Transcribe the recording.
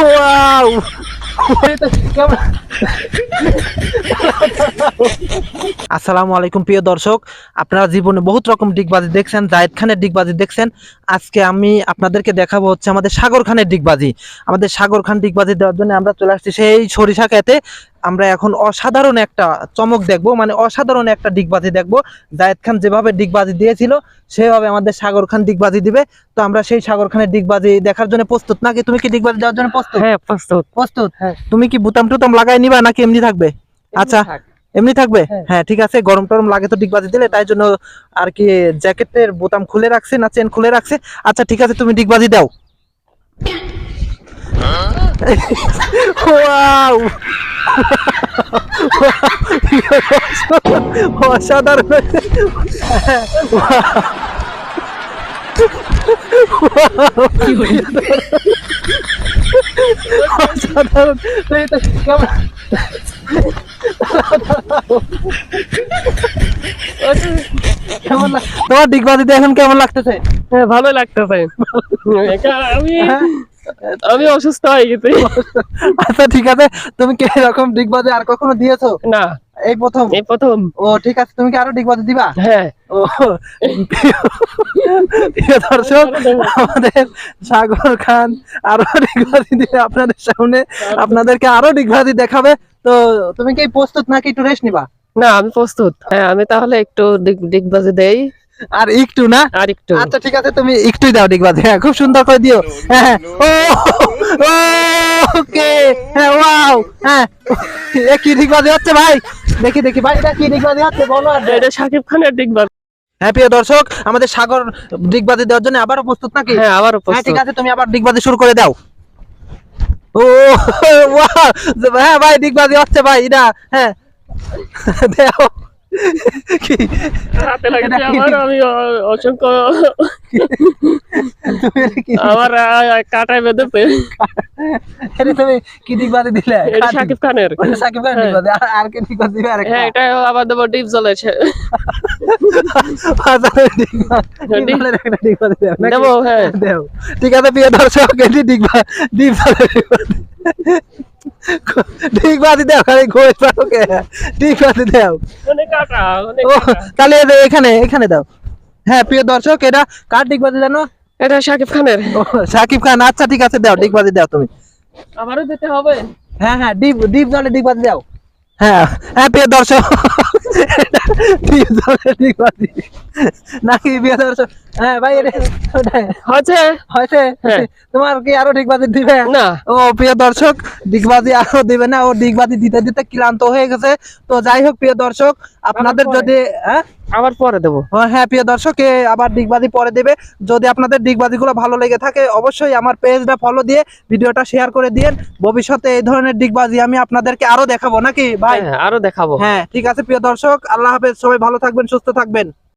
Wow আসসালামু আলাইকুম প্রিয় দর্শক, আপনারা জীবনে বহুত রকম ডিগবাজি দেখছেন, জায়েদ খানের ডিগবাজি দেখছেন। আজকে আমি আপনাদেরকে দেখাবো হচ্ছে আমাদের সাগর খানের ডিগবাজি। আমাদের সাগর খান ডিগবাজি দেওয়ার জন্য আমরা চলে আসছি সেই সরিষা খেতে। আমরা এখন অসাধারণ একটা চমক দেখবো, মানে অসাধারণ একটা ডিগবাজি দেখবো। জায়েদ খান যেভাবে ডিগবাজি দিয়েছিল সেভাবে আমাদের সাগর খান ডিগবাজি দিবে। তো আমরা সেই সাগর খানের ডিগবাজি দেখার জন্য প্রস্তুত নাকি? তুমি কি ডিগবাজি দেওয়ার জন্য প্রস্তুত? হ্যাঁ প্রস্তুত। প্রস্তুত? হ্যাঁ। তুমি কি বুতাম টুতাম লাগাই নিবা নাকি এমনি থাকবে? আচ্ছা এমনি থাকবে। হ্যাঁ। হ্যাঁ ঠিক আছে, গরম টরম লাগে তো ডিগবাজি দিলে, তাই জন্য আর কি জ্যাকেটের বোতাম খুলে রাখছে না চেন খুলে রাখছে। আচ্ছা ঠিক আছে, তুমি ডিগবাজি দাও। ওয়াও অসাধারণ। অসাধারণ। কেমন তোমার ডিগবাজিতে এখন কেমন লাগতেছে? হ্যাঁ ভালো লাগতেছে। আমি আমি অসুস্থ হয়ে গেছি। আচ্ছা ঠিক আছে, তুমি কি এরকম ডিগবাজি আর কখনো দিয়েছো? না এই প্রথম? এই প্রথম। ও ঠিক আছে, তুমি কি আরো ডিগবাজি দিবা? হ্যাঁ। ও প্রিয় দর্শক, আমাদের সাগর খান আরো ডিগবাজি দিয়ে আপনাদের সামনে আপনাদেরকে আরো ডিগবাজি দেখাবে। তো তুমি কি প্রস্তুত নাকি একটু রেস্ট নিবা? না আমি প্রস্তুত। হ্যাঁ আমি তাহলে একটু ডিগবাজি দেই। আর একটু না? আর একটু। আচ্ছা ঠিক আছে, তুমি একটুই দাও ডিগবাজি। হ্যাঁ খুব সুন্দর করে দিও। হ্যাঁ ও ওকে। হ্যাঁ ওয়াও। হ্যাঁ এ কি ডিগবাজি হচ্ছে ভাই? দেখি দেখি ভাই, এটা কি ডিগবাজি হচ্ছে বলো। আর এটা শাকিব খানের ডিগবাজি। হ্যাঁ প্রিয় দর্শক, আমাদের সাগর ডিগবাজি দেওয়ার জন্য আবারও প্রস্তুত নাকি? হ্যাঁ আবারও হ্যাঁ ঠিক প্রস্তুত। আছে, তুমি আবার ডিগবাজি শুরু করে দাও। ও ওয়াও, হ্যাঁ ভাই ডিগবাজি হচ্ছে ভাই এটা। হ্যাঁ দাও। কি হাতে লাগছে এটা কি? আমার, আমি অসংখ্য তুমি এটা কি? আমার কাটায় বেঁধেছে। এটা তুমি কি ডিগবাজি দিলে? এটা শাকিব খানের। ওটা সাকিব খানের ডিগবাজি। আর কি ডিগবাজি দিবে আরেকটা? হ্যাঁ এটা আবার দেবো ডিপ জ্বলেছে। বাজারে ডিগবাজির একটা ডিগবাজি দাও নাকি? দেবো। হ্যাঁ দাও। ঠিক আছে প্রিয় দর্শক, এটি ডিগবাজি দাও, খালি ঘুরে পারো কে? ডিগবাজি দাও। অনেক কাটা, অনেক ও কাটা। তাহলে এখানে এখানে দাও। হ্যাঁ প্রিয় দর্শক, এটা কার ডিগবাজি জানো? এটা শাকিব খানের। ও সাকিব খান। আচ্ছা ঠিক আছে, দাও ডিগবাজি দাও তুমি। আমারও দিতে হবে। হ্যাঁ হ্যাঁ ডিপ ডিপ জলে ডিগবাজি দাও। হ্যাঁ হ্যাঁ প্রিয় দর্শক, ডিপ জলে ডিগবাজি নাকি প্রিয় দর্শক? হ্যাঁ ভাই এটা হয়েছে। হয়েছে। হ্যাঁ। তোমার কি আরো ডিগবাজি দিবে? না ও প্রিয় দর্শক, ডিগবাজি আরো দিবে না, ও ডিগবাজি দিতে দিতে ক্লান্ত হয়ে গেছে। তো যাই হোক প্রিয় দর্শক, আপনাদের আবার পরে। যদি হ্যাঁ আবার পরে দেবো। হ্যাঁ প্রিয় দর্শক, আবার ডিগবাজি পরে দেবে। যদি আপনাদের ডিগবাজি গুলো ভালো লেগে থাকে অবশ্যই আমার পেজটা ফলো দিয়ে ভিডিওটা শেয়ার করে দিয়েন। ভবিষ্যতে এই ধরনের ডিগবাজি আমি আপনাদেরকে আরো দেখাবো নাকি ভাই? হ্যাঁ আরো দেখাবো। হ্যাঁ ঠিক আছে প্রিয় দর্শক, আল্লাহ হাফেজ, সবাই ভালো থাকবেন, সুস্থ থাকবেন।